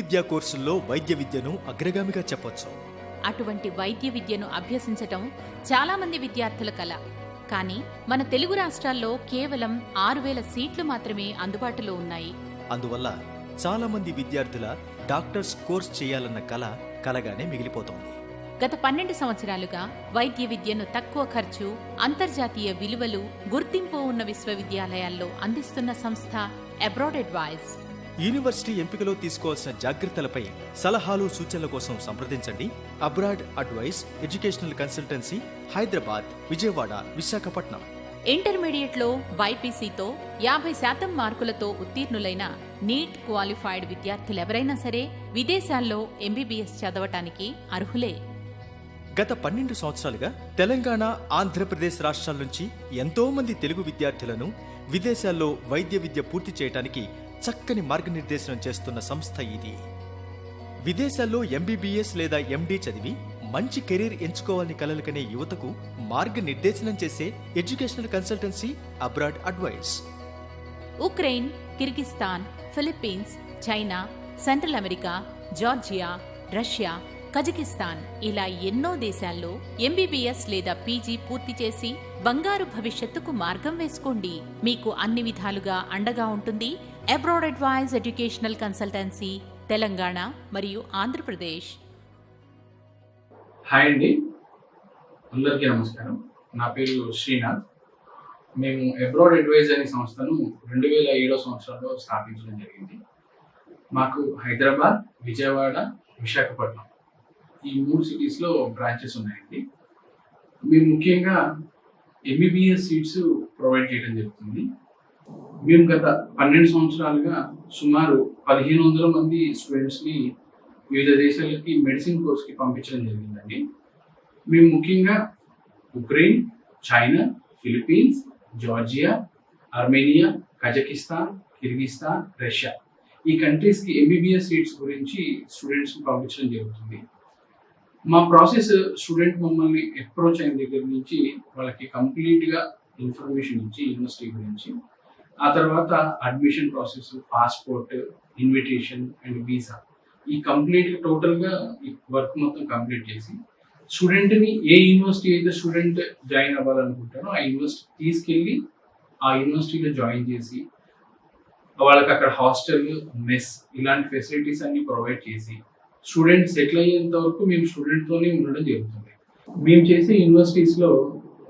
విద్యా కోర్సుల్లో వైద్య విద్యను అగ్రగామిగా చెప్పొచ్చు. అటువంటి వైద్య విద్యను అభ్యసించటం చాలా మంది విద్యార్థుల కల. కానీ మన తెలుగు రాష్ట్రాల్లో కేవలం 6,000 సీట్లు మాత్రమే అందుబాటులో ఉన్నాయి. అందువల్ల చాలా మంది విద్యార్థుల డాక్టర్స్ కోర్స్ చేయాలన్న కల కలగానే మిగిలిపోతోంది. గత 12 సంవత్సరాలుగా వైద్య విద్యను తక్కువ ఖర్చు, అంతర్జాతీయ విలువలు, గుర్తింపు ఉన్న విశ్వవిద్యాలయాల్లో అందిస్తున్న సంస్థ అబ్రాడ్ అడ్వైజ్. యూనివర్సిటీ ఎంపికలో తీసుకోవాల్సిన జాగ్రత్తలపై సలహాలు సూచనల కోసం సంప్రదించండి. Abroad Advise Educational Consultancy, Hyderabad, Vijayawada, Visakhapatnam. ఇంటర్మీడియట్లో బైపీసీతో 50% మార్కులతో ఉత్తీర్ణులైన నీట్ క్వాలిఫైడ్ విద్యార్థులెవరైనా సరే విదేశాల్లో ఎంబీబీఎస్ చదవటానికి అర్హులే. గత 12 సంవత్సరాలుగా తెలంగాణ, ఆంధ్రప్రదేశ్ రాష్ట్రాల నుంచి ఎంతో మంది తెలుగు విద్యార్థులను విదేశాల్లో వైద్య విద్య పూర్తి చేయడానికి చక్కని మార్గనిర్దేశనం చేస్తున్న సంస్థ ఇది. విదేశాల్లో ఎంబీబీఎస్ లేదా ఎండీ చదివి మంచి కెరీర్ ఎంచుకోవాలని కలలుకనే యువతకు మార్గనిర్దేశనం చేసే Educational Consultancy Abroad Advise. Ukraine, Kyrgyzstan, Philippines, China, Central America, Georgia, Russia, Kazakhstan ఇలా ఎన్నో దేశాల్లో ఎంబీబీఎస్ లేదా పీజీ పూర్తి చేసి బంగారు భవిష్యత్తుకు మార్గం వేసుకోండి. మీకు అన్ని విధాలుగా అండగా ఉంటుంది Abroad Advise Educational Consultancy, Telangana మరియు ఆంధ్రప్రదేశ్. హాయ్ అండి, అందరికీ నమస్కారం. నా పేరు శ్రీనాథ్. మేము అబ్రాడ్ అడ్వైజ్ అనే సంస్థను 2007 సంవత్సరంలో స్థాపించడం జరిగింది. మాకు హైదరాబాద్, విజయవాడ, విశాఖపట్నం ఈ 3 సిటీస్లో బ్రాంచెస్ ఉన్నాయండి. మేము ముఖ్యంగా ఎంబీబీఎస్ సీట్స్ ప్రొవైడ్ చేయడం జరుగుతుంది. మేము గత 12 సంవత్సరాలుగా సుమారు 1,500 మంది స్టూడెంట్స్ని వివిధ దేశాలకి మెడిసిన్ కోర్స్కి పంపించడం జరిగిందండి. మేము ముఖ్యంగా Ukraine, China, Philippines, Georgia, Armenia, Kazakhstan, Kyrgyzstan, Russia ఈ కంట్రీస్కి ఎంబీబీఎస్ సీట్స్ గురించి స్టూడెంట్స్ని పంపించడం జరుగుతుంది. మా ప్రాసెస్ స్టూడెంట్ మమ్మల్ని అప్రోచ్ అయిన దగ్గర నుంచి వాళ్ళకి కంప్లీట్గా ఇన్ఫర్మేషన్ ఇచ్చి యూనివర్సిటీ గురించి, ఆ తర్వాత admission process, passport, invitation and visa ఈ కంప్లీట్గా టోటల్గా ఈ వర్క్ మొత్తం కంప్లీట్ చేసి స్టూడెంట్ని ఏ యూనివర్సిటీ అయితే స్టూడెంట్ జాయిన్ అవ్వాలనుకుంటారో ఆ యూనివర్సిటీ తీసుకెళ్ళి ఆ యూనివర్సిటీలో జాయిన్ చేసి వాళ్ళకి అక్కడ హాస్టల్, మెస్ ఇలాంటి ఫెసిలిటీస్ అన్ని ప్రొవైడ్ చేసి స్టూడెంట్ సెటిల్ అయ్యేంత వరకు మేము స్టూడెంట్తోనే ఉండడం జరుగుతుంది. మేము చేసే యూనివర్సిటీస్లో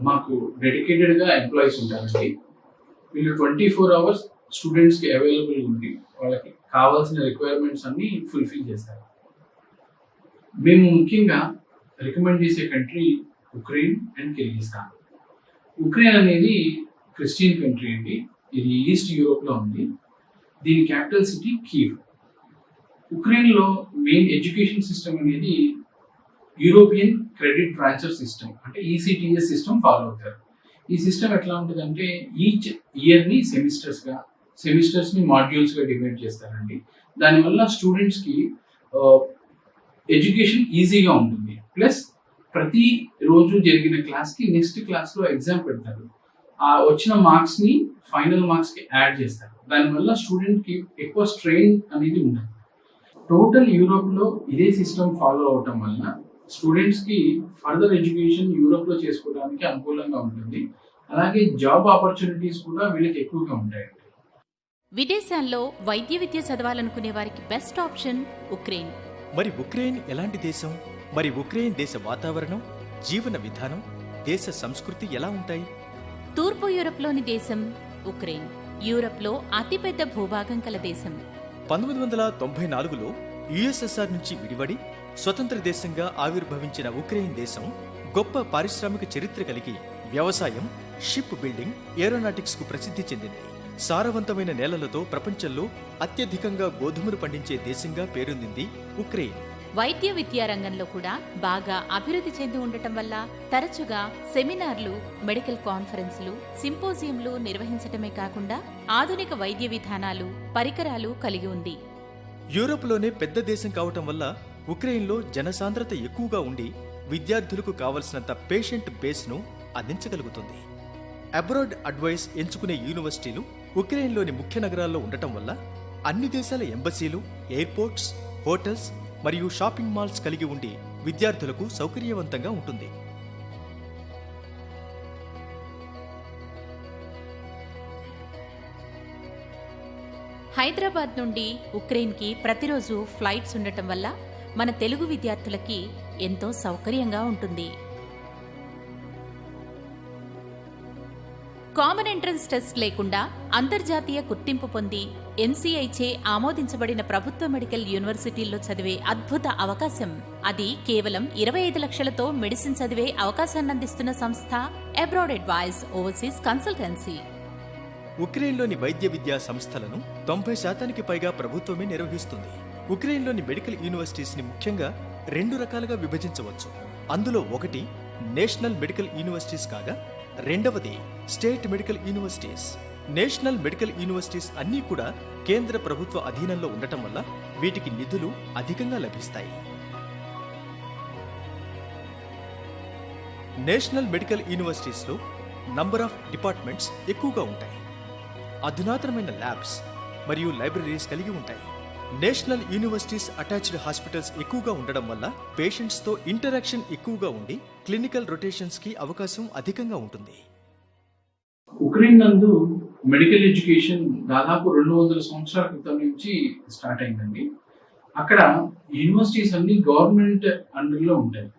మాకు డెడికేటెడ్గా ఎంప్లాయీస్ ఉంటారండి. వీళ్ళు 24 hours స్టూడెంట్స్కి అవైలబుల్ ఉండి వాళ్ళకి కావాల్సిన రిక్వైర్మెంట్స్ అన్ని ఫుల్ఫిల్ చేస్తారు. మేము ముఖ్యంగా రికమెండ్ చేసే country Ukraine and Kyrgyzstan. Ukraine అనేది క్రిస్టియన్ కంట్రీ అండి. ఇది ఈస్ట్ యూరోప్లో ఉంది. దీని క్యాపిటల్ సిటీ కీవ్. ఉక్రెయిన్లో మెయిన్ ఎడ్యుకేషన్ సిస్టమ్ అనేది యూరోపియన్ క్రెడిట్ ట్రాన్స్ఫర్ సిస్టమ్, అంటే ఈసీటీఎస్ సిస్టమ్ ఫాలో అవుతారు. ఈ సిస్టమ్ ఎట్లా ఉంటుందంటే ఈచ్ ఇయర్ని సెమిస్టర్స్ని మాడ్యూల్స్గా డివైడ్ చేస్తారండి. దానివల్ల స్టూడెంట్స్కి ఎడ్యుకేషన్ ఈజీగా ఉంటుంది. ప్లస్ ప్రతి రోజు జరిగిన క్లాస్కి నెక్స్ట్ క్లాస్లో ఎగ్జామ్ పెడతారు. ఆ వచ్చిన మార్క్స్ని ఫైనల్ మార్క్స్కి యాడ్ చేస్తారు. దానివల్ల స్టూడెంట్కి ఎక్కువ స్ట్రెయిన్ అనేది ఉండదు. టోటల్ యూరోప్లో ఇదే సిస్టమ్ ఫాలో అవటం వలన స్టూడెంట్స్కి ఫర్దర్ ఎడ్యుకేషన్ యూరోప్లో చేసుకోవడానికి అనుకూలంగా ఉంటుంది. అలాగే జాబ్ ఆపర్చునిటీస్ కూడా వీళ్ళకి ఎక్కువగా ఉంటాయండి. విదేశాల్లో వైద్య విద్య చదవాలనుకునే వారికి బెస్ట్ ఆప్షన్ ఉక్రెయిన్. మరి ఉక్రెయిన్ ఎలాంటి దేశం? మరి ఉక్రెయిన్ దేశ వాతావరణం, జీవన విధానం, దేశ సంస్కృతి ఎలా ఉంటాయి? తూర్పు యూరప్లోని దేశం ఉక్రెయిన్. యూరప్లో అతిపెద్ద భూభాగం కల దేశం. 1994లో యుఎస్ఎస్ఆర్ నుంచి విడివడి స్వతంత్ర దేశంగా ఆవిర్భవించిన ఉక్రెయిన్ దేశం గొప్ప పారిశ్రామిక చరిత్ర కలిగి వ్యవసాయం, షిప్ బిల్డింగ్, ఏరోనాటిక్స్ కు ప్రసిద్ధి చెందింది. సారవంతమైన నేలలతో ప్రపంచంలో అత్యధికంగా గోధుమలు పండించే దేశంగా పేరొందింది ఉక్రెయిన్. వైద్య విద్యా రంగంలో కూడా బాగా అభివృద్ధి చెంది ఉండటం వల్ల తరచుగా సెమినార్లు, మెడికల్ కాన్ఫరెన్సులు, సింపోజియంలు నిర్వహించటమే కాకుండా ఆధునిక వైద్య విధానాలు, పరికరాలు కలిగి ఉంది. యూరోప్లోనే పెద్ద దేశం కావటం వల్ల ఉక్రెయిన్లో జనసాంద్రత ఎక్కువగా ఉండి విద్యార్థులకు కావలసినంత పేషెంట్ బేస్ను అందించగలుగుతుంది. అబ్రాడ్ అడ్వైస్ ఎంచుకునే యూనివర్సిటీలు ఉక్రెయిన్లోని ముఖ్య నగరాల్లో ఉండటం వల్ల అన్ని దేశాల ఎంబసీలు, ఎయిర్పోర్ట్స్, హోటల్స్ మరియు షాపింగ్ మాల్స్ కలిగి ఉండి విద్యార్థులకు సౌకర్యవంతంగా ఉంటుంది. హైదరాబాద్ నుండి ఉక్రెయిన్కి ప్రతిరోజు ఫ్లైట్స్ ఉండటం వల్ల మన తెలుగు విద్యార్థులకి ఎంతో సౌకర్యంగా ఉంటుంది. కామన్ ఎంట్రన్స్ టెస్ట్ లేకుండా అంతర్జాతీయ గుర్తింపు పొంది ఎన్సీఐచే ఆమోదించబడిన ప్రభుత్వ మెడికల్ యూనివర్సిటీల్లో చదివే అద్భుత అవకాశం. అది కేవలం 25 లక్షలతో మెడిసిన్ చదివే అవకాశాన్ని అందిస్తున్న సంస్థ అబ్రాడ్ అడ్వైజ్ ఓవర్సీస్ కన్సల్టెన్సీ. ఉక్రెయిన్లోని వైద్య విద్యా సంస్థలను 90% పైగా ప్రభుత్వమే నిర్వహిస్తుంది. ఉక్రెయిన్లోని మెడికల్ యూనివర్సిటీస్ని ముఖ్యంగా 2 రకాలుగా విభజించవచ్చు. అందులో ఒకటి నేషనల్ మెడికల్ యూనివర్సిటీస్ కాగా రెండవది state medical universities. National medical universities అన్నీ కూడా కేంద్ర ప్రభుత్వ అధీనంలో ఉండటం వల్ల వీటికి నిధులు అధికంగా లభిస్తాయి. నేషనల్ మెడికల్ యూనివర్సిటీస్లో నంబర్ ఆఫ్ డిపార్ట్మెంట్స్ ఎక్కువగా ఉంటాయి. అధునాతనమైన ల్యాబ్స్ మరియు లైబ్రరీస్ కలిగి ఉంటాయి. నేషనల్ యూనివర్సిటీస్ అటాచ్డ్ హాస్పిటల్స్ ఎక్కువగా ఉండడం వల్ల పేషెంట్స్తో ఇంటరాక్షన్ ఎక్కువగా ఉండి క్లినికల్ రొటేషన్స్కి అవకాశం అధికంగా ఉంటుంది. ఉక్రెయిన్ నందు మెడికల్ ఎడ్యుకేషన్ దాదాపు 200 సంవత్సరాల క్రితం నుంచి స్టార్ట్ అయిందండి. అక్కడ యూనివర్సిటీస్ అన్ని గవర్నమెంట్ అండర్లో ఉంటాయి.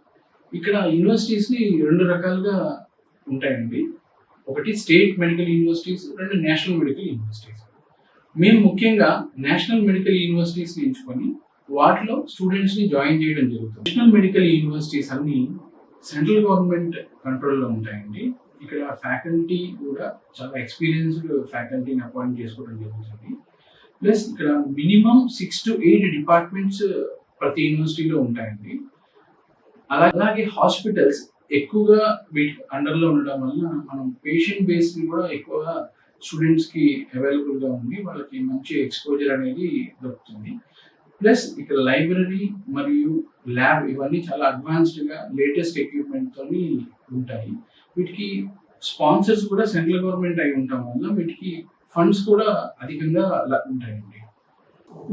ఇక్కడ యూనివర్సిటీస్ని 2 రకాలుగా ఉంటాయండి. ఒకటి state medical universities, 2 national medical universities. మేము ముఖ్యంగా నేషనల్ మెడికల్ యూనివర్సిటీస్ని ఎంచుకొని వాటిలో స్టూడెంట్స్ని జాయిన్ చేయడం జరుగుతుంది. నేషనల్ మెడికల్ యూనివర్సిటీస్ అన్ని సెంట్రల్ గవర్నమెంట్ కంట్రోల్లో ఉంటాయండి. ఇక్కడ ఫ్యాకల్టీ కూడా చాలా ఎక్స్పీరియన్స్డ్ ఫ్యాకల్టీని అపాయింట్ చేసుకోవడం జరుగుతుంది. ప్లస్ ఇక్కడ మినిమం 6 to 8 డిపార్ట్మెంట్స్ ప్రతి యూనివర్సిటీలో ఉంటాయండి. అలాగే హాస్పిటల్స్ ఎక్కువగా వీటి అండర్లో ఉండడం వల్ల మనం పేషెంట్ బేస్ని కూడా ఎక్కువగా స్టూడెంట్స్కి అవైలబుల్గా ఉంది. వాళ్ళకి మంచి ఎక్స్పోజర్ అనేది దొరుకుతుంది. ప్లస్ ఇక్కడ లైబ్రరీ మరియు ల్యాబ్ ఇవన్నీ చాలా అడ్వాన్స్డ్గా లేటెస్ట్ ఎక్విప్మెంట్తో ఉంటాయి. వీటికి స్పాన్సర్స్ కూడా సెంట్రల్ గవర్నమెంట్ అయి ఉండటం వల్ల వీటికి ఫండ్స్ కూడా అధికంగా ఉంటాయండి.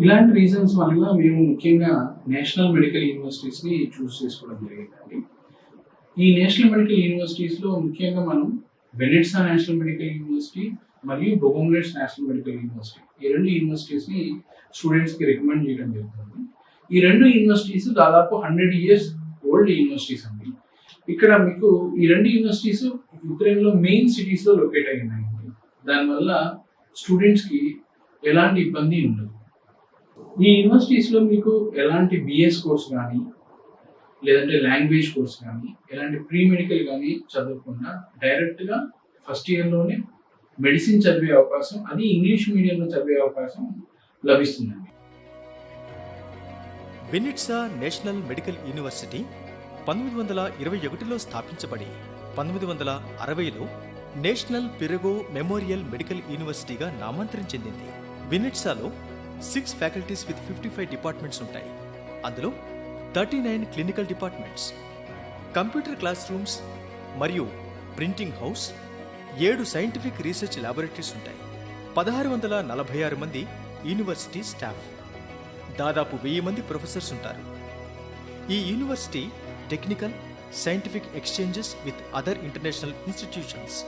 ఇలాంటి రీజన్స్ వల్ల మేము ముఖ్యంగా నేషనల్ మెడికల్ యూనివర్సిటీస్ని చూస్ చేసుకోవడం జరిగిందండి. ఈ నేషనల్ మెడికల్ యూనివర్సిటీస్లో ముఖ్యంగా మనం వెనిట్సా నేషనల్ మెడికల్ యూనివర్సిటీ మరియు బొగోమ్లెట్స్ నేషనల్ మెడికల్ యూనివర్సిటీ ఈ 2 యూనివర్సిటీస్ని స్టూడెంట్స్కి రికమెండ్ చేయడం జరుగుతుంది. ఈ 2 యూనివర్సిటీస్ దాదాపు 100 years ఓల్డ్ యూనివర్సిటీస్ అండి. ఇక్కడ మీకు ఈ 2 యూనివర్సిటీస్ యుక్రెయిన్లో మెయిన్ సిటీస్లో లొకేట్ అయి ఉన్నాయండి. దానివల్ల స్టూడెంట్స్కి ఎలాంటి ఇబ్బంది ఉండదు. ఈ యూనివర్సిటీస్లో మీకు ఎలాంటి బిఎస్ కోర్స్ కానీ లేదంటే లాంగ్వేజ్ కోర్స్ కానీ ఎలాంటి ప్రీ మెడికల్ కానీ చదవకుండా డైరెక్ట్గా ఫస్ట్ ఇయర్లోనే మెడిసిన్ చదివే అవకాశం, అది ఇంగ్లీష్ మీడియంలో చదివే అవకాశం లభిస్తుందండి. వినిట్సా నేషనల్ మెడికల్ యూనివర్సిటీ 1921లో స్థాపించబడి 1960లో నేషనల్ పిరగో మెమోరియల్ మెడికల్ యూనివర్సిటీగా నామాంతరం చెందింది. వినిట్సాలో 6 ఫ్యాకల్టీస్ విత్ 55 డిపార్ట్మెంట్స్ ఉంటాయి. అందులో 39 clinical departments, computer classrooms మరియు printing house, 7 scientific research laboratories ఉంటాయి. 1646 మంది యూనివర్సిటీ స్టాఫ్, దాదాపు 1000 మంది ప్రొఫెసర్స్ ఉంటారు. ఈ university technical, scientific exchanges with other international institutions.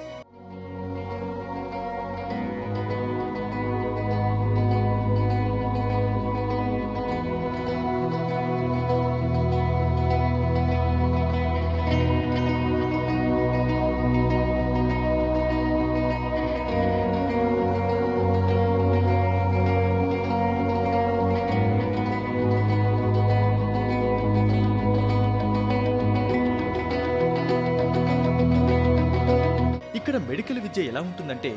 ఇక్కడ మెడికల్ విద్య ఎలా ఉంటుందంటే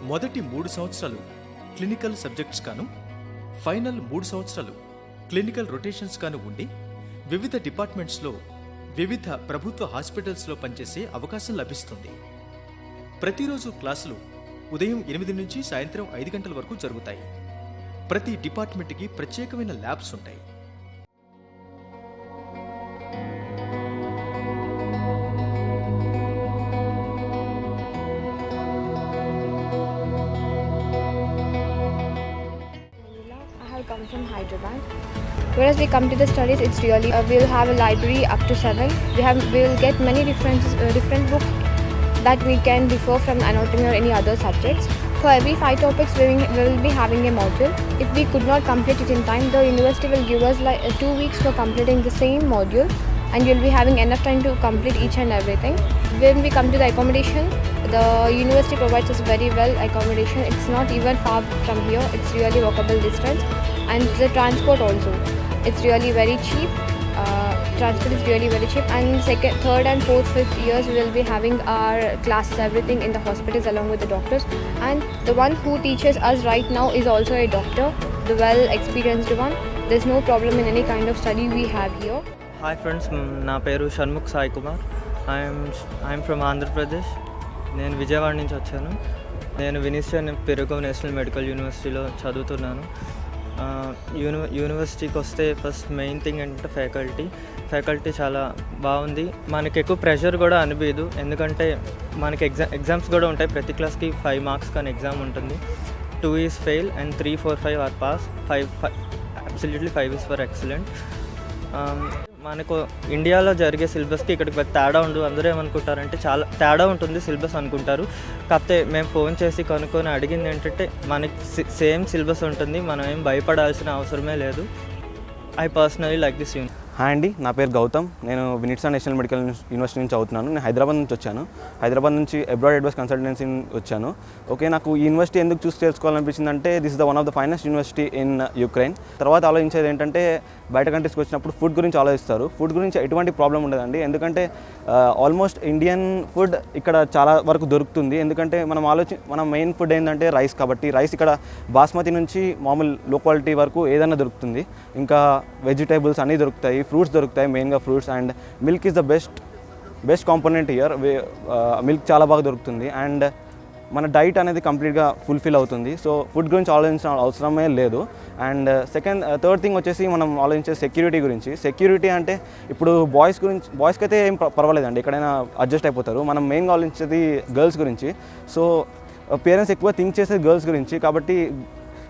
మొదటి 3 సంవత్సరాలు క్లినికల్ సబ్జెక్ట్స్ గాను, ఫైనల్ 3 సంవత్సరాలు క్లినికల్ రొటేషన్స్ గాను ఉండి వివిధ డిపార్ట్మెంట్స్లో వివిధ ప్రభుత్వ హాస్పిటల్స్లో పనిచేసే అవకాశం లభిస్తుంది. ప్రతిరోజు క్లాసులు ఉదయం 8 నుంచి సాయంత్రం 5 గంటల వరకు జరుగుతాయి. ప్రతి డిపార్ట్మెంట్కి ప్రత్యేకమైన ల్యాబ్స్ ఉంటాయి. I have come from Hyderabad. Whereas we come to the studies, it's really we'll have a library up to 7. We will get many different books that we can differ from anatomy or any other subjects. For every 5 topics, we will be having a module. If we could not complete it in time, the university will give us like 2 weeks for completing the same module, and you'll be having enough time to complete each and everything. When we come to the accommodation, the university provides us very well accommodation. It's not even far from here. It's really walkable distance, and the transport also. It's really very cheap. Transport is really very cheap. And second, third and fourth, fifth years we will be having our classes, everything in the hospitals along with the doctors. And the one who teaches us right now is also a doctor, the well experienced one. There's no problem in any kind of study we have here. Hi friends, నా పేరు Shanmukh Sai Kumar. I'm from Andhra Pradesh. నేను విజయవాడ నుంచి వచ్చాను. నేను Winston పెరుగో national medical యూనివర్సిటీలో చదువుతున్నాను. యూనివర్సిటీకి వస్తే ఫస్ట్ మెయిన్ థింగ్ అంటే ఫ్యాకల్టీ చాలా బాగుంది. మనకి ఎక్కువ ప్రెషర్ కూడా అనిపించదు, ఎందుకంటే మనకి ఎగ్జామ్స్ కూడా ఉంటాయి. ప్రతి క్లాస్కి 5 మార్క్స్ కానీ ఎగ్జామ్ ఉంటుంది. 2 is fail and 3, 4, 5 are pass. 5 absolutely 5 is for excellent. మనకు ఇండియాలో జరిగే సిలబస్కి ఇక్కడికి పెద్ద తేడా ఉండదు. అందరూ ఏమనుకుంటారంటే చాలా తేడా ఉంటుంది సిలబస్ అనుకుంటారు. కాకపోతే మేము ఫోన్ చేసి కనుక్కొని అడిగింది ఏంటంటే మనకి సేమ్ సిలబస్ ఉంటుంది, మనం ఏం భయపడాల్సిన అవసరమే లేదు. I personally like this university. Hi అండి, నా పేరు గౌతమ్. నేను వినిట్సన్ నేషనల్ మెడికల్ యూనివర్సిటీ నుంచి చదువుతున్నాను. నేను హైదరాబాద్ నుంచి వచ్చాను. హైదరాబాద్ నుంచి అబ్రాడ్ అడ్వైస్ కన్సల్టెన్సీ వచ్చాను. ఓకే, నాకు ఈ యూనివర్సిటీ ఎందుకు చూసి తెలుసుకోవాలనిపించిందంటే this is the one of the finest university in Ukraine. తర్వాత ఆలోచించేది ఏంటంటే బయట కంట్రీస్కి వచ్చినప్పుడు ఫుడ్ గురించి ఆలోచిస్తారు. ఫుడ్ గురించి ఎటువంటి ప్రాబ్లం ఉండదండి, ఎందుకంటే ఆల్మోస్ట్ ఇండియన్ ఫుడ్ ఇక్కడ చాలా వరకు దొరుకుతుంది. ఎందుకంటే మన మెయిన్ ఫుడ్ ఏంటంటే రైస్, కాబట్టి రైస్ ఇక్కడ బాస్మతి నుంచి మామూలు లో క్వాలిటీ వరకు ఏదైనా దొరుకుతుంది. ఇంకా వెజిటేబుల్స్ అన్నీ దొరుకుతాయి, ఫ్రూట్స్ దొరుకుతాయి, మెయిన్గా fruits. And milk is the best component here. Milk చాలా బాగా దొరుకుతుంది. అండ్ మన డైట్ అనేది కంప్లీట్గా ఫుల్ఫిల్ అవుతుంది. సో ఫుడ్ గురించి ఆలోచించిన అవసరమే లేదు. అండ్ థర్డ్ థింగ్ వచ్చేసి మనం ఆలోచించే సెక్యూరిటీ గురించి. సెక్యూరిటీ అంటే ఇప్పుడు బాయ్స్కి అయితే ఏం పర్వాలేదండి, ఎక్కడైనా అడ్జస్ట్ అయిపోతారు. మనం మెయిన్గా ఆలోచించేది గర్ల్స్ గురించి. సో పేరెంట్స్ ఎక్కువ థింక్ చేసేది గర్ల్స్ గురించి. కాబట్టి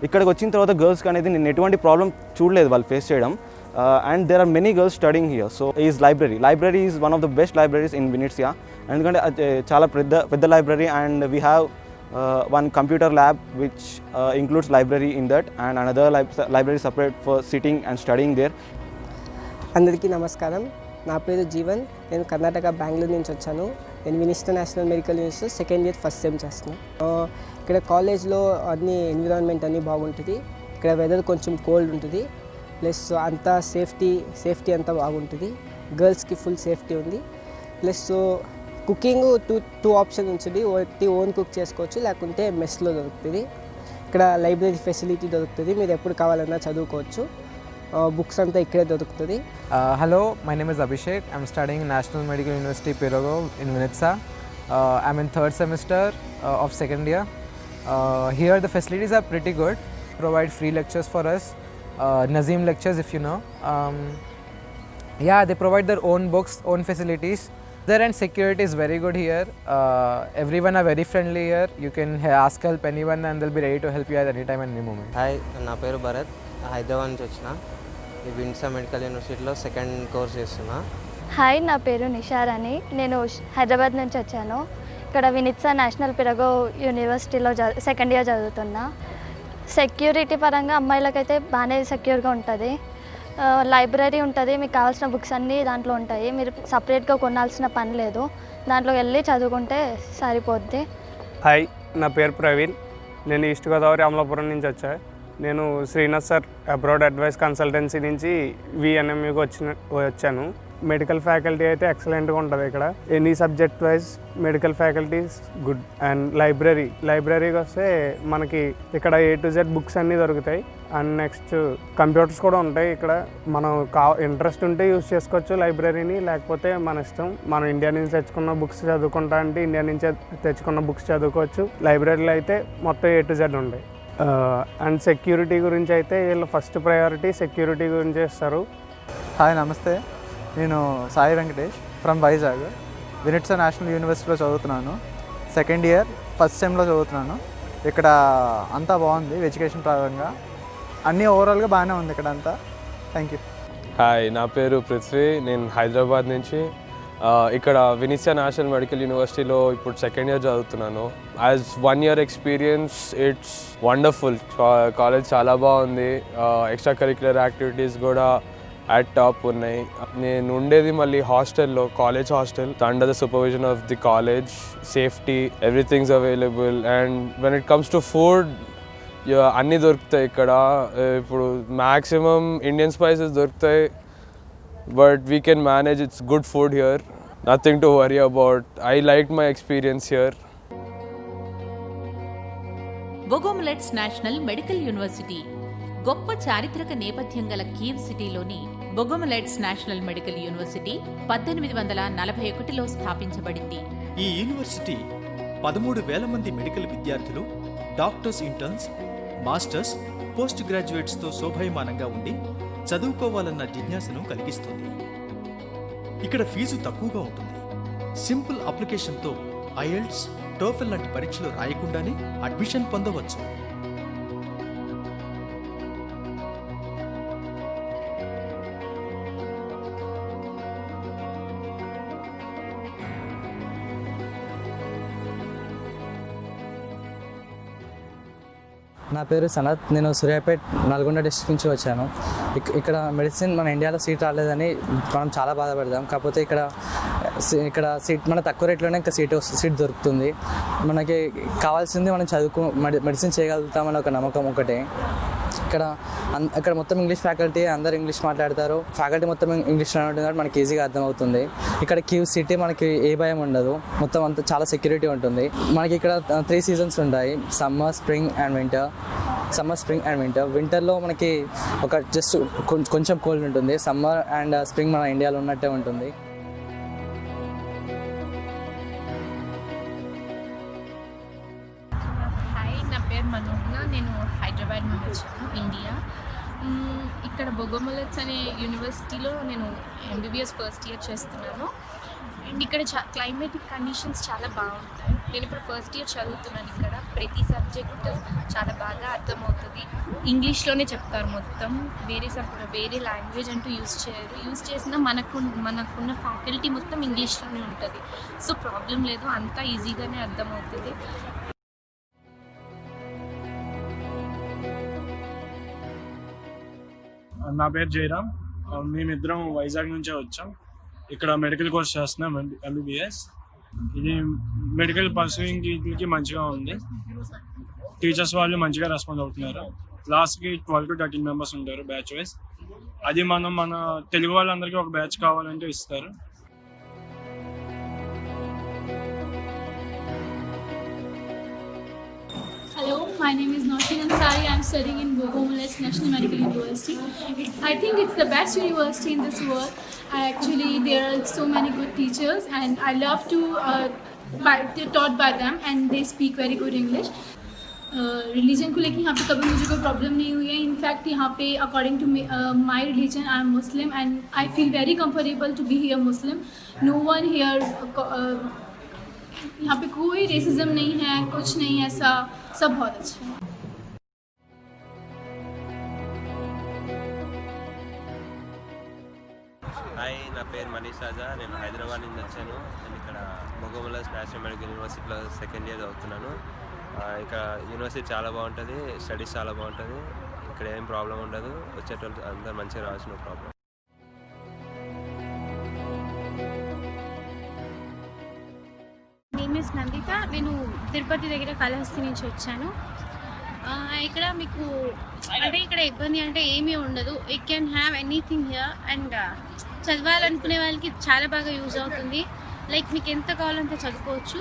ఇక్కడికి వచ్చిన తర్వాత గర్ల్స్కి అనేది నేను ఎటువంటి ప్రాబ్లం చూడలేదు వాళ్ళు ఫేస్ చేయడం. And there are many girls studying here. So is library is one of the best libraries in Vinnytsia. ఎందుకంటే చాలా పెద్ద library. And we have one computer lab which includes library in that, and another library separate for sitting and studying there. అందరికీ నమస్కారం. నా పేరు జీవన్. నేను కర్ణాటక బెంగళూరు నుంచి వచ్చాను. నేను Vinnytsia national medical university second year first sem చేస్తున్నాను. ఇక్కడ కాలేజ్లో అన్ని ఎన్విరాన్మెంట్ అన్నీ బాగుంటుంది. ఇక్కడ వెదర్ కొంచెం కోల్డ్ ఉంటుంది, ప్లస్ అంతా సేఫ్టీ అంతా బాగుంటుంది. గర్ల్స్కి ఫుల్ సేఫ్టీ ఉంది. ప్లస్ కుకింగ్ టూ ఆప్షన్ ఉంటుంది. ఒకటి ఓన్ కుక్ చేసుకోవచ్చు, లేకుంటే మెస్లో దొరుకుతుంది. ఇక్కడ లైబ్రరీ ఫెసిలిటీ దొరుకుతుంది, మీరు ఎప్పుడు కావాలన్నా చదువుకోవచ్చు. బుక్స్ అంతా ఇక్కడే దొరుకుతుంది. Hello, my name is Abhishek. I'm studying National Medical University Pirogov in Vinitsa. I'm in third semester of second year. Here the facilities are pretty good. Provide free lectures for us. Nazim lectures, if you know. They provide their own books, own facilities. There, and security is very good here. Everyone are very friendly here. You can ask help anyone and they'll be ready to help you at any time and any moment. Hi, నా పేరు భరత్. హైదరాబాద్ నుంచి వచ్చిన. ఈ విన్సా medical యూనివర్సిటీలో second course చేస్తున్నా. Hi, నా పేరు నిషారాణి. నేను హైదరాబాద్ నుంచి వచ్చాను. ఇక్కడ వినిట్సా నేషనల్ పిరగో యూనివర్సిటీలో సెకండ్ ఇయర్ చదువుతున్నా. సెక్యూరిటీ పరంగా అమ్మాయిలకైతే బాగానే సెక్యూర్గా ఉంటుంది. లైబ్రరీ ఉంటుంది, మీకు కావాల్సిన బుక్స్ అన్నీ దాంట్లో ఉంటాయి. మీరు సపరేట్గా కొనాల్సిన పని లేదు, దాంట్లో వెళ్ళి చదువుకుంటే సరిపోద్ది. హాయ్, నా పేరు ప్రవీణ్. నేను ఈస్ట్ గోదావరి అమలాపురం నుంచి వచ్చా. నేను Srinath sir abroad advice consultancy నుంచి విఎన్ఎంయూకి వచ్చాను. మెడికల్ ఫ్యాకల్టీ అయితే ఎక్సలెంట్గా ఉంటుంది ఇక్కడ. Any subject wise medical faculties good. And లైబ్రరీకి వస్తే మనకి ఇక్కడ A to Z బుక్స్ అన్నీ దొరుకుతాయి. అండ్ నెక్స్ట్ కంప్యూటర్స్ కూడా ఉంటాయి ఇక్కడ. మనం ఇంట్రెస్ట్ ఉంటే యూజ్ చేసుకోవచ్చు లైబ్రరీని, లేకపోతే మన ఇష్టం. మనం ఇండియా నుంచి తెచ్చుకున్న బుక్స్ చదువుకుంటా అంటే ఇండియా నుంచి తెచ్చుకున్న బుక్స్ చదువుకోవచ్చు. లైబ్రరీలో అయితే మొత్తం A to Z ఉంటాయి. అండ్ సెక్యూరిటీ గురించి అయితే వీళ్ళు ఫస్ట్ ప్రయారిటీ సెక్యూరిటీ గురించి ఇస్తారు. హాయ్, నమస్తే. నేను సాయి వెంకటేష్ ఫ్రమ్ వైజాగ్. వినిట్సా నేషనల్ యూనివర్సిటీలో చదువుతున్నాను. సెకండ్ ఇయర్ ఫస్ట్ సెమ్లో చదువుతున్నాను. ఇక్కడ అంతా బాగుంది ఎడ్యుకేషన్ పరంగా, అన్నీ ఓవరాల్గా బాగానే ఉంది ఇక్కడ అంతా. Thank you. హాయ్, నా పేరు పృథ్వీ. నేను హైదరాబాద్ నుంచి ఇక్కడ వినిత్సా నేషనల్ మెడికల్ యూనివర్సిటీలో ఇప్పుడు సెకండ్ ఇయర్ చదువుతున్నాను. As 1 year experience it's wonderful. College చాలా బాగుంది. ఎక్స్ట్రా కరిక్యులర్ యాక్టివిటీస్ కూడా అట్ టాప్ ఉన్నాయి. నేను ఉండేది మళ్ళీ హాస్టల్లో, college hostel, under the supervision of the college. Safety, everything's available. And when it comes to food, అన్నీ దొరుకుతాయి ఇక్కడ. ఇప్పుడు మ్యాక్సిమం ఇండియన్ స్పైసెస్ దొరుకుతాయి, but we can manage. It's good food here, nothing to worry about. I liked my experience here. Bogomolets national medical university గొప్ప చారిత్రక నేపథ్యం గల Kyiv సిటీలోని బొగోములెట్స్ నేషనల్ మెడికల్ యూనివర్సిటీ 1841లో స్థాపించబడింది. ఈ యూనివర్సిటీ 13,000 మంది మెడికల్ విద్యార్థులు, డాక్టర్స్, ఇంటర్న్స్, మాస్టర్స్, పోస్ట్ గ్రాడ్యుయేట్స్తో శోభాయమానంగా ఉండి చదువుకోవాలన్న జిజ్ఞాసను కలిగిస్తుంది. ఇక్కడ ఫీజు తక్కువగా ఉంటుంది. సింపుల్ అప్లికేషన్తో ఐఎల్ట్స్, టోఫెల్ లాంటి పరీక్షలు రాయకుండానే అడ్మిషన్ పొందవచ్చు. నా పేరు సనత్. నేను సూర్యాపేట్, నల్గొండ డిస్ట్రిక్ట్ నుంచి వచ్చాను. ఇక్కడ మెడిసిన్ మన ఇండియాలో సీట్ రాలేదని మనం చాలా బాధపడదాం. కాకపోతే ఇక్కడ సీట్ మన తక్కువ రేట్లోనే ఇంకా సీట్ దొరుకుతుంది. మనకి కావాల్సింది మనం మెడిసిన్ చేయగలుగుతామని ఒక నమ్మకం ఒకటే. ఇక్కడ మొత్తం ఇంగ్లీష్ ఫ్యాకల్టీ, అందరు ఇంగ్లీష్ మాట్లాడతారు. ఫ్యాకల్టీ మొత్తం ఇంగ్లీష్లో ఉంటుంది కాబట్టి మనకి ఈజీగా అర్థమవుతుంది. ఇక్కడ క్యూ సిటీ, మనకి ఏ భయం ఉండదు. మొత్తం అంతా చాలా సెక్యూరిటీ ఉంటుంది. మనకి ఇక్కడ 3 seasons ఉంటాయి: సమ్మర్, స్ప్రింగ్ అండ్ వింటర్. వింటర్లో మనకి ఒక జస్ట్ కొంచెం కోల్డ్ ఉంటుంది. సమ్మర్ అండ్ స్ప్రింగ్ మన ఇండియాలో ఉన్నట్టే ఉంటుంది. హాయ్, నా పేరు మనోజ్ఞ. నేను హైదరాబాద్ నుంచి వచ్చాను, ఇండియా. ఇక్కడ బొగోములెట్స్ అనే యూనివర్సిటీలో నేను ఎంబీబీఎస్ ఫస్ట్ ఇయర్ చేస్తున్నాను. అండ్ ఇక్కడ క్లైమేటిక్ కండిషన్స్ చాలా బాగుంటాయి. నేను ఇప్పుడు ఫస్ట్ ఇయర్ చదువుతున్నాను. ఇక్కడ ప్రతి సబ్జెక్ట్ చాలా బాగా అర్థమవుతుంది. ఇంగ్లీష్లోనే చెప్తారు మొత్తం. వేరే లాంగ్వేజ్ అంటూ యూజ్ చేయరు. యూజ్ చేసినా మనకున్న ఫ్యాకల్టీ మొత్తం ఇంగ్లీష్లోనే ఉంటుంది. సో ప్రాబ్లం లేదు, అంతా ఈజీగానే అర్థమవుతుంది. నా పేరు జయరామ్. మేమిద్దరం వైజాగ్ నుంచే వచ్చాం. ఇక్కడ మెడికల్ కోర్స్ చేస్తున్నాం, ఎంబీబీఎస్. ఇది మెడికల్ పర్సూయింగ్కి మంచిగా ఉంది. టీచర్స్ వాళ్ళు మంచిగా రెస్పాండ్ అవుతున్నారు. క్లాస్కి 12 to 13 members ఉంటారు బ్యాచ్ వైజ్. అది మన తెలుగు వాళ్ళందరికీ ఒక బ్యాచ్ కావాలంటే ఇస్తారు. Hello, my name is Nausheen Ansari. I am studying in Bogomolets National Medical University. I think it's the best university in this world. There are so many good teachers, and I love to they're taught by them, and they speak very good English. Religion को लेकर यहाँ पे कभी मुझे कोई problem नहीं हुई है. इनफैक्ट यहाँ पे according to my religion I am Muslim, and I feel very comfortable to be here Muslim. No one here, यहाँ पे कोई रेसिज्म नहीं है, कुछ नहीं ऐसा, सब बहुत अच्छा है. హాయ్, నా పేరు మనీష్ రాజా. నేను హైదరాబాద్ నుంచి వచ్చాను. నేను ఇక్కడ బొగోములెట్స్ నేషనల్ మెడికల్ యూనివర్సిటీలో సెకండ్ ఇయర్ చదువుతున్నాను. ఇక్కడ యూనివర్సిటీ చాలా బాగుంటుంది, స్టడీస్ చాలా బాగుంటుంది. ఇక్కడ ఏం ప్రాబ్లం ఉండదు. వచ్చేటోళ్ళు అందరూ మంచిగా రావచ్చు, no problem. Name is Nanditha. నేను తిరుపతి దగ్గర కాళహస్తి నుంచి వచ్చాను. ఇక్కడ మీకు అంటే ఇక్కడ ఇబ్బంది అంటే ఏమీ ఉండదు. You can have anything here. And చదవాలనుకునే వాళ్ళకి చాలా బాగా యూజ్ అవుతుంది. లైక్ మీకు ఎంత కావాలంటే చదువుకోవచ్చు.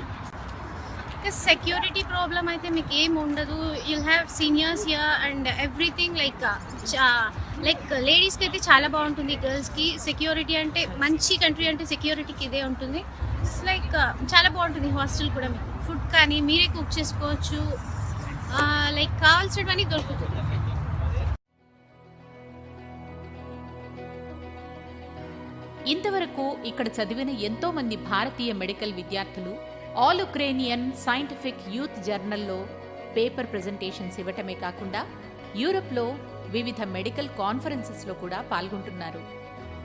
సెక్యూరిటీ ప్రాబ్లం అయితే మీకు ఏం ఉండదు. You'll have seniors here and everything. Like లేడీస్కి అయితే చాలా బాగుంటుంది, గర్ల్స్కి. సెక్యూరిటీ అంటే మంచి కంట్రీ అంటే సెక్యూరిటీకి ఇదే ఉంటుంది. లైక్ చాలా బాగుంటుంది. హాస్టల్ కూడా మీకు ఫుడ్ కానీ మీరే కుక్ చేసుకోవచ్చు. లైక్ కావాల్సినవన్నీ దొరుకుతుంది. ఇంతవరకు ఇక్కడ చదివిన ఎంతో మంది భారతీయ మెడికల్ విద్యార్థులు ఆల్ ఉక్రేనియన్ సైంటిఫిక్ యూత్ జర్నల్లో పేపర్ ప్రెజెంటేషన్స్ ఇవ్వటమే కాకుండా యూరప్లో వివిధ మెడికల్ కాన్ఫరెన్సెస్లో కూడా పాల్గొంటున్నారు.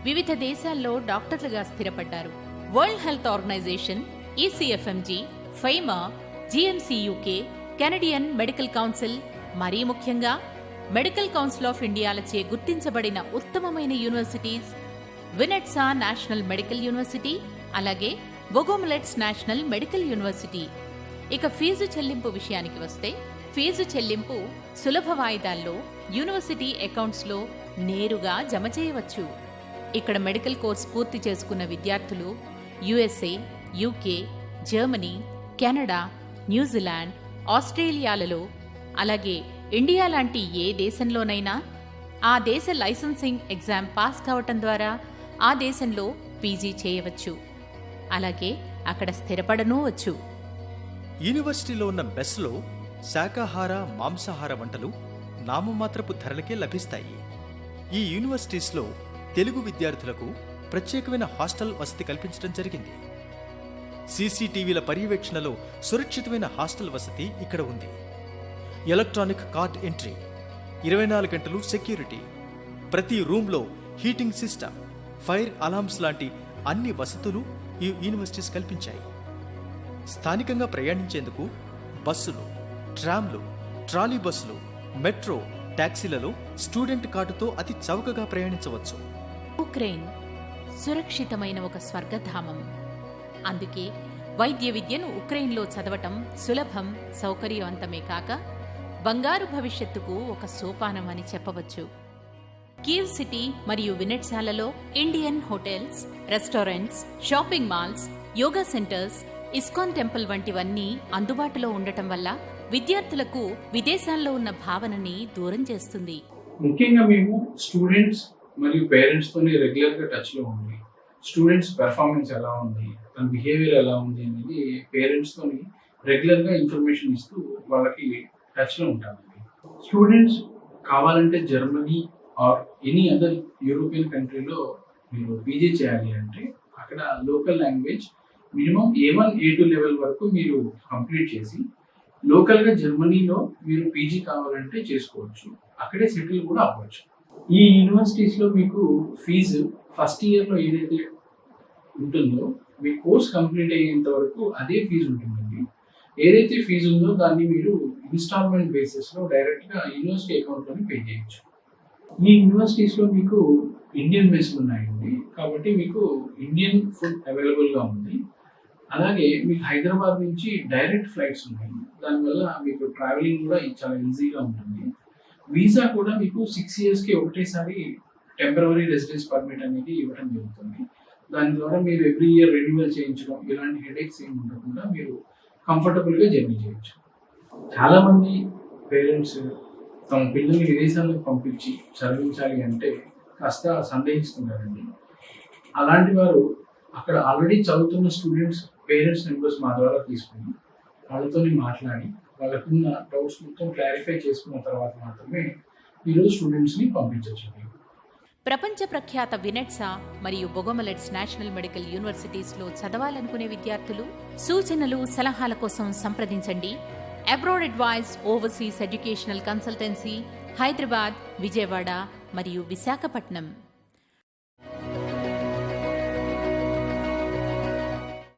వివిధ దేశాల్లో డాక్టర్లుగా స్థిరపడ్డారు. వరల్డ్ హెల్త్ ఆర్గనైజేషన్, ECFMG, ఫైమా, GMC UK, Canadian Medical Council, మరీ ముఖ్యంగా మెడికల్ కౌన్సిల్ ఆఫ్ ఇండియాలచే గుర్తించబడిన ఉత్తమమైన universities Vinnytsia National medical University, అలాగే బొగోమిలెట్స్ నేషనల్ మెడికల్ యూనివర్సిటీ. ఇక ఫీజు చెల్లింపు విషయానికి వస్తే, ఫీజు చెల్లింపు సులభ వాయిదాల్లో యూనివర్సిటీ అకౌంట్స్లో నేరుగా జమ చేయవచ్చు. ఇక్కడ మెడికల్ కోర్స్ పూర్తి చేసుకున్న విద్యార్థులు USA, UK, Germany, Canada, New Zealand, ఆస్ట్రేలియాలలో, అలాగే ఇండియా లాంటి ఏ దేశంలోనైనా ఆ దేశ లైసెన్సింగ్ ఎగ్జామ్ పాస్ కావటం ద్వారా ఆ దేశంలో పీజీ చేయవచ్చు. అలాగే అక్కడ స్థిరపడనూ వచ్చు. యూనివర్సిటీలో ఉన్న మెస్లో శాకాహార, మాంసాహార వంటలు నామమాత్రపు ధరలకే లభిస్తాయి. ఈ యూనివర్సిటీస్లో తెలుగు విద్యార్థులకు ప్రత్యేకమైన హాస్టల్ వసతి కల్పించడం జరిగింది. CCTVల పర్యవేక్షణలో సురక్షితమైన హాస్టల్ వసతి ఇక్కడ ఉంది. ఎలక్ట్రానిక్ కార్డ్ ఎంట్రీ, 24 గంటలు సెక్యూరిటీ, ప్రతి రూమ్లో హీటింగ్ సిస్టమ్, ఫైర్ అలార్మ్స్ లాంటి అన్ని వసతులు ఈ యూనివర్సిటీస్ కల్పించాయి. స్థానికంగా ప్రయాణించేందుకు బస్సులు, ట్రామ్లు, ట్రాలీ బస్సులు, మెట్రో, టాక్సీలలో స్టూడెంట్ కార్డుతో అతి చౌకగా ప్రయాణించవచ్చు. ఉక్రెయిన్ సురక్షితమైన ఒక స్వర్గధామం. అందుకే వైద్య విద్యను ఉక్రెయిన్లో చదవటం సులభం, సౌకర్యవంతమే కాక బంగారు భవిష్యత్తుకు ఒక సోపానం అని చెప్పవచ్చు. కీవ్ సిటీ మరియు వినెట్సాలలో Indian hotels, restaurants, shopping malls, yoga centres, ISKCON temple వంటివన్నీ అందుబాటులో ఉండటం వల్ల విద్యార్థులకు విదేశాల్లో ఉన్న భావనని దూరం చేస్తుంది. ముఖ్యంగా మేము స్టూడెంట్స్ మరియు పేరెంట్స్తోని రెగ్యులర్గా టచ్లో ఉంది. స్టూడెంట్స్ పెర్ఫార్మెన్స్ ఎలా ఉంది, తన బిహేవియర్ ఎలా ఉంది అనేది పేరెంట్స్తోని రెగ్యులర్గా ఇన్ఫర్మేషన్ ఇస్తూ వాళ్ళకి టచ్లో ఉంటామండి. స్టూడెంట్స్ కావాలంటే Germany or any other European కంట్రీలో మీరు పీజీ చేయాలి అంటే అక్కడ local language minimum A1, A2 level వరకు మీరు కంప్లీట్ చేసి లోకల్గా జర్మనీలో మీరు పీజీ కావాలంటే చేసుకోవచ్చు. అక్కడే సెటిల్ కూడా అవ్వచ్చు. ఈ యూనివర్సిటీస్లో మీకు ఫీజు ఫస్ట్ ఇయర్లో ఏదైతే ఉంటుందో మీ కోర్స్ కంప్లీట్ అయ్యేంత వరకు అదే ఫీజు ఉంటుందండి. ఏదైతే ఫీజు ఉందో దాన్ని మీరు ఇన్స్టాల్మెంట్ బేసిస్లో డైరెక్ట్గా యూనివర్సిటీ అకౌంట్లోనే పే చేయొచ్చు. ఈ యూనివర్సిటీస్లో మీకు ఇండియన్ మెస్లు ఉన్నాయండి, కాబట్టి మీకు ఇండియన్ ఫుడ్ అవైలబుల్గా ఉంది. అలాగే మీకు హైదరాబాద్ నుంచి డైరెక్ట్ ఫ్లైట్స్ ఉన్నాయి. దానివల్ల మీకు ట్రావెలింగ్ కూడా చాలా ఈజీగా ఉంటుంది. వీసా కూడా మీకు 6 yearsకి ఒకటేసారి టెంపరరీ రెసిడెన్స్ పర్మిట్ అనేది ఇవ్వడం జరుగుతుంది. దాని ద్వారా మీరు ఎవ్రీ ఇయర్ రెన్యువల్ చేయించడం, ఇలాంటి హెడేక్స్ ఏమి ఉండకుండా మీరు కంఫర్టబుల్గా జర్నీ చేయొచ్చు. చాలామంది పేరెంట్స్ తమ పిల్లల్ని విదేశాలకు పంపించి చదివించాలి అంటే కాస్త సందేహిస్తున్నారండి. అలాంటి వారు అక్కడ ఆల్రెడీ చదువుతున్న స్టూడెంట్స్ పేరెంట్స్ నెంబర్స్ మా ద్వారా తీసుకుని వాళ్ళతో మాట్లాడి వాళ్ళకున్న డౌట్స్ మొత్తం క్లారిఫై చేసుకున్న తర్వాత మాత్రమే ఈరోజు స్టూడెంట్స్ని పంపించవచ్చు. ప్రపంచ ప్రఖ్యాత వినెట్సా మరియు బొగోమిలెట్స్ నేషనల్ మెడికల్ యూనివర్సిటీస్లో చదవాలనుకునే విద్యార్థులు సూచనలు, సలహాల కోసం సంప్రదించండి. Abroad Advise Overseas Educational Consultancy, Hyderabad, Vijayawada మరియు విశాఖపట్నం.